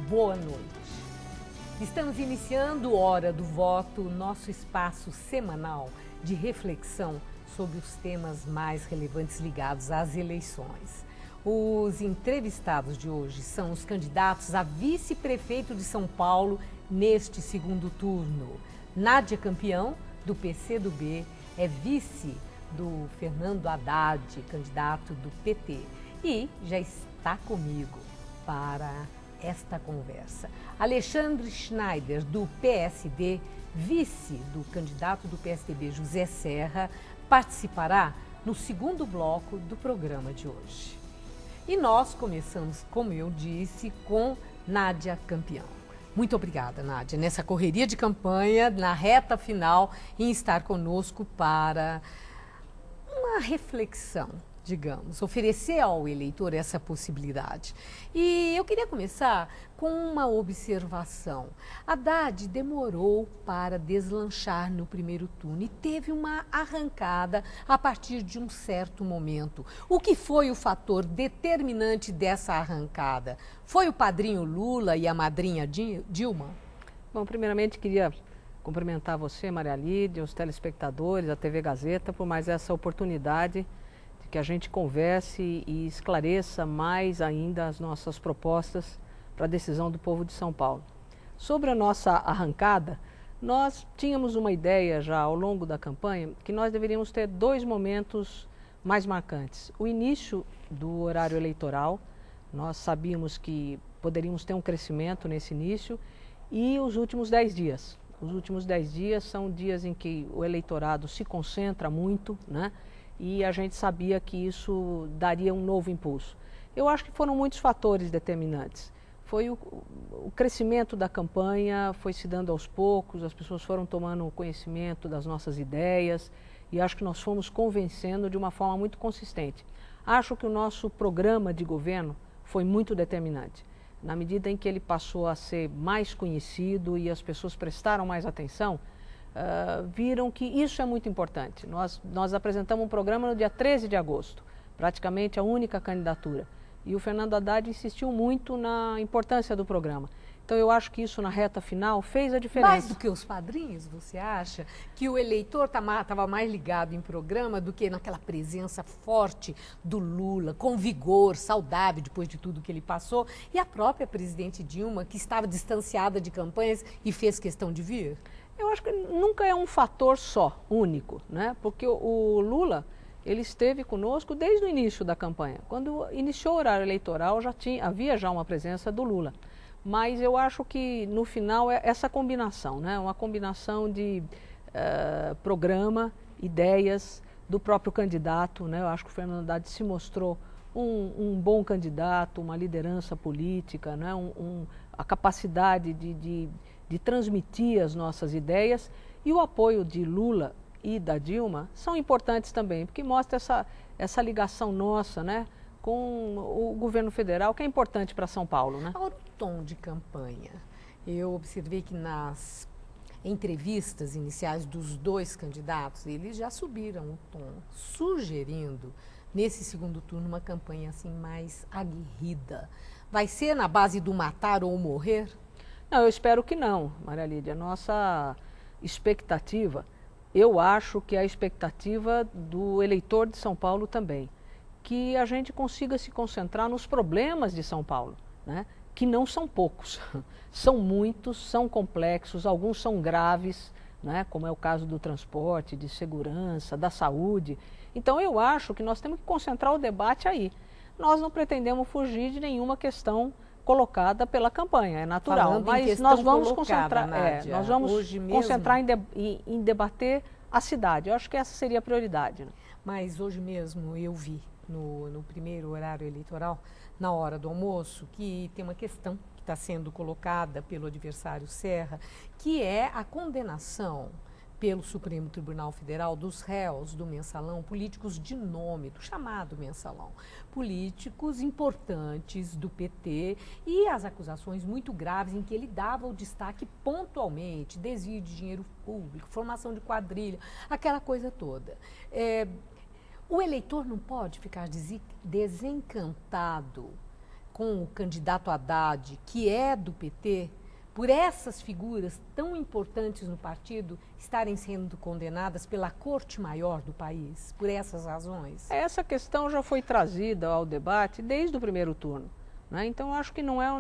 boa noite. Estamos iniciando Hora do Voto, nosso espaço semanal de reflexão sobre os temas mais relevantes ligados às eleições. Os entrevistados de hoje são os candidatos a vice-prefeito de São Paulo neste segundo turno. Nádia Campião, do PCdoB, é vice do Fernando Haddad, candidato do PT. E já está comigo para esta conversa Alexandre Schneider, do PSD, vice do candidato do PSDB José Serra, participará no segundo bloco do programa de hoje. E nós começamos, como eu disse, com Nádia Campião. Muito obrigada, Nádia, nessa correria de campanha, na reta final, em estar conosco para uma reflexão, digamos, oferecer ao eleitor essa possibilidade. E eu queria começar com uma observação. Haddad demorou para deslanchar no primeiro turno e teve uma arrancada a partir de um certo momento. O que foi o fator determinante dessa arrancada? Foi o padrinho Lula e a madrinha Dilma? Bom, primeiramente queria cumprimentar você, Maria Lídia, os telespectadores, a TV Gazeta, por mais essa oportunidade que a gente converse e esclareça mais ainda as nossas propostas para a decisão do povo de São Paulo. Sobre a nossa arrancada, nós tínhamos uma ideia já ao longo da campanha que nós deveríamos ter dois momentos mais marcantes. O início do horário eleitoral, nós sabíamos que poderíamos ter um crescimento nesse início, e os últimos 10 dias. Os últimos 10 dias são dias em que o eleitorado se concentra muito, né? E a gente sabia que isso daria um novo impulso. Eu acho que foram muitos fatores determinantes. Foi o crescimento da campanha, foi se dando aos poucos, as pessoas foram tomando conhecimento das nossas ideias e acho que nós fomos convencendo de uma forma muito consistente. Acho que o nosso programa de governo foi muito determinante. Na medida em que ele passou a ser mais conhecido e as pessoas prestaram mais atenção, viram que isso é muito importante. Nós apresentamos um programa no dia 13 de agosto, praticamente a única candidatura. E o Fernando Haddad insistiu muito na importância do programa. Então eu acho que isso na reta final fez a diferença. Mais do que os padrinhos, você acha que o eleitor estava mais ligado em programa do que naquela presença forte do Lula, com vigor, saudável depois de tudo que ele passou, e a própria presidente Dilma, que estava distanciada de campanhas e fez questão de vir? Eu acho que nunca é um fator só, único, né? Porque o Lula, ele esteve conosco desde o início da campanha. Quando iniciou o horário eleitoral, havia já uma presença do Lula. Mas eu acho que no final é essa combinação, né? Uma combinação de programa, ideias do próprio candidato, né? Eu acho que o Fernando Haddad se mostrou um bom candidato, uma liderança política, né? A capacidade de transmitir as nossas ideias, e o apoio de Lula e da Dilma são importantes também, porque mostra essa ligação nossa, né, com o governo federal, que é importante para São Paulo, né? Agora, o tom de campanha. Eu observei que nas entrevistas iniciais dos dois candidatos, eles já subiram o tom, sugerindo, nesse segundo turno, uma campanha assim mais aguerrida. Vai ser na base do matar ou morrer? Não, eu espero que não, Maria Lídia. Nossa expectativa, eu acho que é a expectativa do eleitor de São Paulo também, que a gente consiga se concentrar nos problemas de São Paulo, né? Que não são poucos, são muitos, são complexos, alguns são graves, né? Como é o caso do transporte, de segurança, da saúde. Então eu acho que nós temos que concentrar o debate aí. Nós não pretendemos fugir de nenhuma questão colocada pela campanha, é natural. Falando mas nós vamos colocada, concentrar, Nádia, nós vamos hoje concentrar em debater a cidade. Eu acho que essa seria a prioridade, né? Mas hoje mesmo eu vi no primeiro horário eleitoral, na hora do almoço, que tem uma questão que está sendo colocada pelo adversário Serra, que é a condenação pelo Supremo Tribunal Federal dos réus do mensalão, políticos de nome, do chamado mensalão, políticos importantes do PT, e as acusações muito graves em que ele dava o destaque pontualmente, desvio de dinheiro público, formação de quadrilha, aquela coisa toda. O eleitor não pode ficar desencantado com o candidato Haddad, que é do PT, por essas figuras tão importantes no partido estarem sendo condenadas pela Corte Maior do país, por essas razões? Essa questão já foi trazida ao debate desde o primeiro turno, né? Então, acho que não é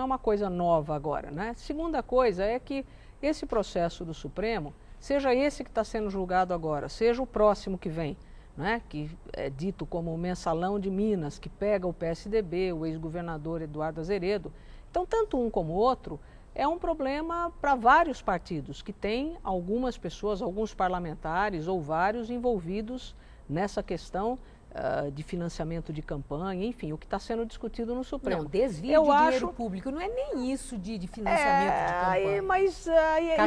uma coisa nova agora, né? Segunda coisa é que esse processo do Supremo, seja esse que está sendo julgado agora, seja o próximo que vem, né, que é dito como o mensalão de Minas, que pega o PSDB, o ex-governador Eduardo Azeredo. Então, tanto um como o outro é um problema para vários partidos, que tem algumas pessoas, alguns parlamentares ou vários envolvidos nessa questão de financiamento de campanha, enfim, o que está sendo discutido no Supremo. Não, desvio de dinheiro público, não é nem isso de financiamento de campanha. Mas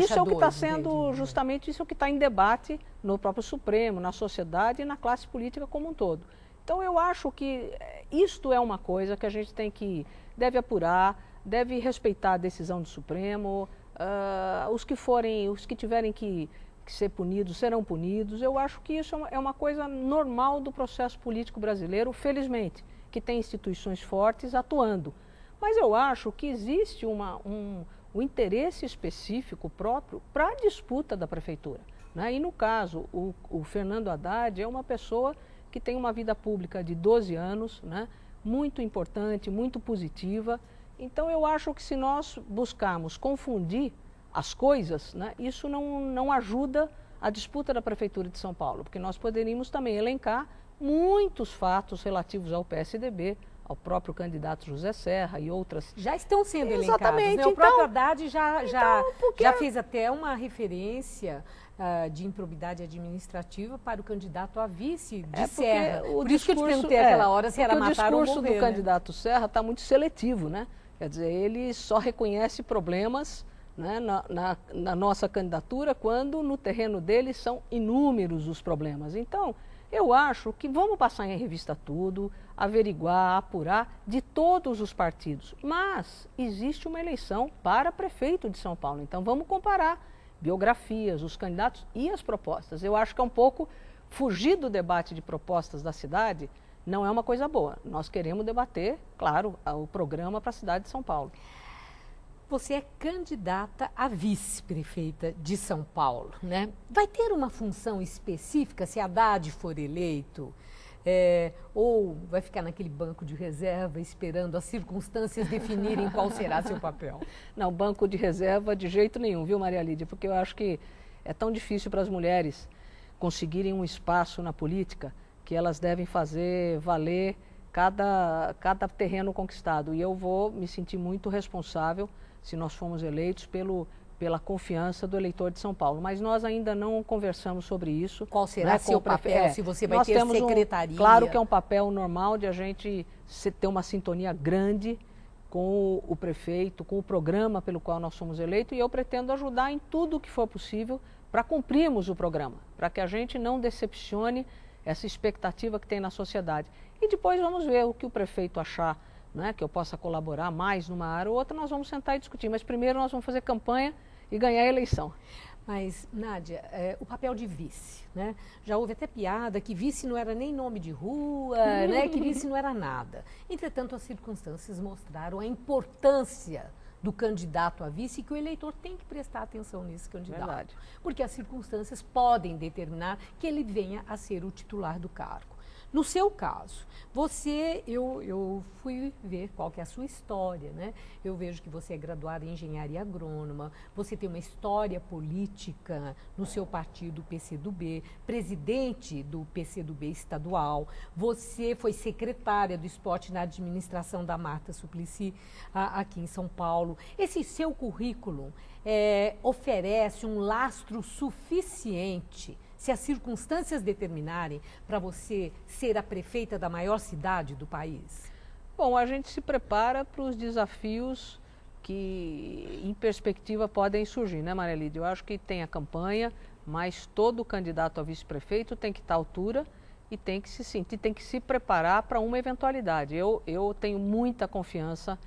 isso é o que está sendo, justamente isso é o que está em debate no próprio Supremo, na sociedade e na classe política como um todo. Então, eu acho que isto é uma coisa que a gente deve apurar, deve respeitar a decisão do Supremo, os que tiverem que ser punidos serão punidos. Eu acho que isso é uma coisa normal do processo político brasileiro, felizmente, que tem instituições fortes atuando. Mas eu acho que existe um interesse específico próprio para a disputa da prefeitura, né? E no caso, o Fernando Haddad é uma pessoa que tem uma vida pública de 12 anos, né? Muito importante, muito positiva. Então, eu acho que se nós buscarmos confundir as coisas, né, isso não ajuda a disputa da Prefeitura de São Paulo, porque nós poderíamos também elencar muitos fatos relativos ao PSDB, ao próprio candidato José Serra e outras. Já estão sendo elencados, né? O próprio Haddad já fez até uma referência de improbidade administrativa para o candidato a vice de Serra. Por isso que eu te perguntei aquela hora se era matar ou morrer. O discurso do candidato Serra está muito seletivo, né? Quer dizer, ele só reconhece problemas, né, na nossa candidatura, quando no terreno dele são inúmeros os problemas. Então, eu acho que vamos passar em revista tudo, averiguar, apurar de todos os partidos. Mas existe uma eleição para prefeito de São Paulo, então vamos comparar biografias, os candidatos e as propostas. Eu acho que é um pouco fugir do debate de propostas da cidade, não é uma coisa boa. Nós queremos debater, claro, o programa para a cidade de São Paulo. Você é candidata a vice-prefeita de São Paulo, né? Vai ter uma função específica se Haddad for eleito? Ou vai ficar naquele banco de reserva esperando as circunstâncias definirem qual será seu papel? Não, banco de reserva de jeito nenhum, viu, Maria Lídia? Porque eu acho que é tão difícil para as mulheres conseguirem um espaço na política que elas devem fazer valer cada terreno conquistado. E eu vou me sentir muito responsável se nós formos eleitos pela confiança do eleitor de São Paulo. Mas nós ainda não conversamos sobre isso. Qual será seu papel, se você vai ter secretaria? Claro que é um papel normal de a gente ter uma sintonia grande com o prefeito, com o programa pelo qual nós somos eleitos, e eu pretendo ajudar em tudo o que for possível para cumprirmos o programa, para que a gente não decepcione essa expectativa que tem na sociedade. E depois vamos ver o que o prefeito achar, né, que eu possa colaborar mais numa área ou outra, nós vamos sentar e discutir. Mas primeiro nós vamos fazer campanha e ganhar a eleição. Mas, Nádia, o papel de vice, né? Já houve até piada que vice não era nem nome de rua, né? Que vice não era nada. Entretanto, as circunstâncias mostraram a importância do candidato a vice e que o eleitor tem que prestar atenção nesse candidato. Verdade. Porque as circunstâncias podem determinar que ele venha a ser o titular do cargo. No seu caso, eu fui ver qual que é a sua história, né? Eu vejo que você é graduada em engenharia agrônoma, você tem uma história política no seu partido PCdoB, presidente do PCdoB estadual, você foi secretária do esporte na administração da Marta Suplicy aqui em São Paulo. Esse seu currículo oferece um lastro suficiente, se as circunstâncias determinarem, para você ser a prefeita da maior cidade do país? Bom, a gente se prepara para os desafios que, em perspectiva, podem surgir, né, Maria Lídia? Eu acho que tem a campanha, mas todo candidato a vice-prefeito tem que estar à altura e tem que se sentir, tem que se preparar para uma eventualidade. Eu tenho muita confiança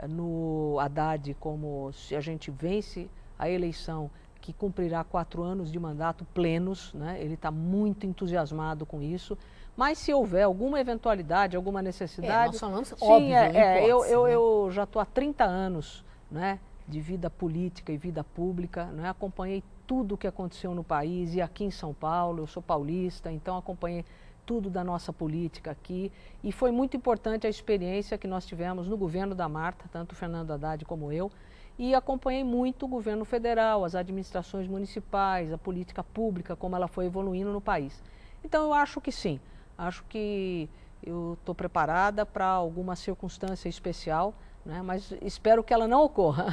no Haddad, como se a gente vence a eleição, que cumprirá 4 anos de mandato plenos, né? Ele está muito entusiasmado com isso, Mas se houver alguma eventualidade, alguma necessidade... nós falamos, sim, óbvio, eu já estou há 30 anos, né, de vida política e vida pública, né, acompanhei tudo o que aconteceu no país e aqui em São Paulo, eu sou paulista, então acompanhei tudo da nossa política aqui e foi muito importante a experiência que nós tivemos no governo da Marta, tanto o Fernando Haddad como eu, e acompanhei muito o governo federal, as administrações municipais, a política pública, como ela foi evoluindo no país. Então eu acho que sim, acho que eu estou preparada para alguma circunstância especial, né, mas espero que ela não ocorra.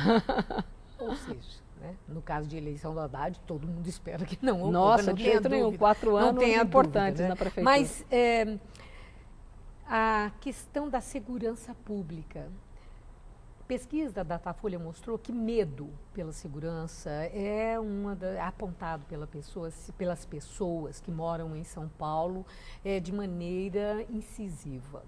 Ou seja, né, no caso de eleição do Haddad, todo mundo espera que não ocorra. Nossa, de jeito nenhum, 4 anos importantes dúvida, né? na prefeitura. Mas a questão da segurança pública, pesquisa da Datafolha mostrou que medo pela segurança é apontado pelas pessoas que moram em São Paulo de maneira incisiva.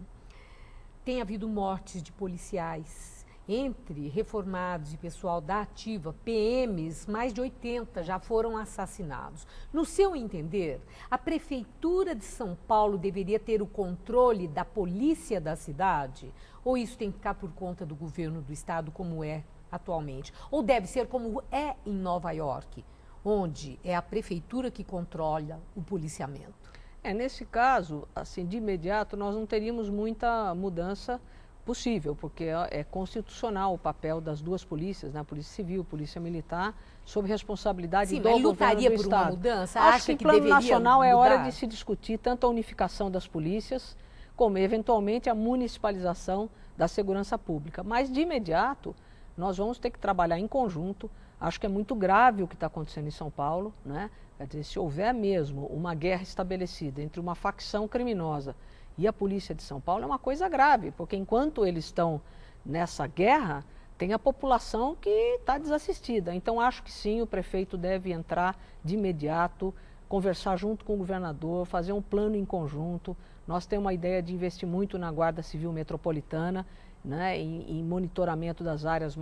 Tem havido mortes de policiais. Entre reformados e pessoal da ativa, PMs, mais de 80 já foram assassinados. No seu entender, a Prefeitura de São Paulo deveria ter o controle da polícia da cidade? Ou isso tem que ficar por conta do governo do estado, como é atualmente? Ou deve ser como é em Nova York, onde é a Prefeitura que controla o policiamento? Nesse caso, assim, de imediato, nós não teríamos muita mudança possível, porque é constitucional o papel das duas polícias, né? A Polícia Civil, a Polícia Militar, sob responsabilidade do governo do Estado. Sim, mas lutaria por uma mudança? Acho que em plano nacional é hora de se discutir tanto a unificação das polícias, como eventualmente a municipalização da segurança pública. Mas de imediato, nós vamos ter que trabalhar em conjunto. Acho que é muito grave o que está acontecendo em São Paulo, né? Quer dizer, se houver mesmo uma guerra estabelecida entre uma facção criminosa e a polícia de São Paulo, é uma coisa grave, porque enquanto eles estão nessa guerra, tem a população que está desassistida. Então, acho que sim, o prefeito deve entrar de imediato, conversar junto com o governador, fazer um plano em conjunto. Nós temos uma ideia de investir muito na Guarda Civil Metropolitana, né, em monitoramento das áreas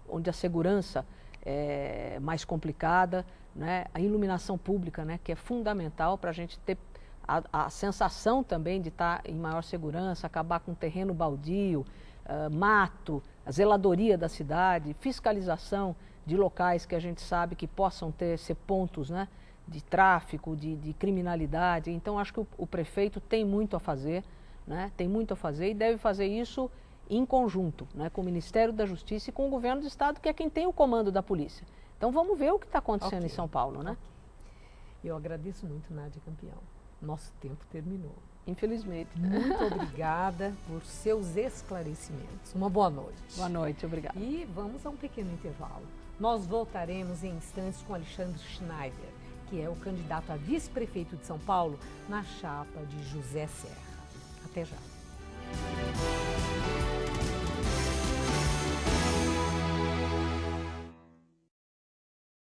onde a segurança é mais complicada, né, a iluminação pública, né, que é fundamental para a gente ter a sensação também de estar em maior segurança, acabar com terreno baldio, mato, a zeladoria da cidade, fiscalização de locais que a gente sabe que possam ser pontos, né, de tráfico, de criminalidade. Então, acho que o prefeito tem muito a fazer, né, tem muito a fazer e deve fazer isso em conjunto, né, com o Ministério da Justiça e com o governo do Estado, que é quem tem o comando da polícia. Então, vamos ver o que está acontecendo em São Paulo, né? Eu agradeço muito, Nádia Campião. Nosso tempo terminou. Infelizmente. Muito obrigada por seus esclarecimentos. Uma boa noite. Boa noite, obrigada. E vamos a um pequeno intervalo. Nós voltaremos em instantes com Alexandre Schneider, que é o candidato a vice-prefeito de São Paulo na chapa de José Serra. Até já.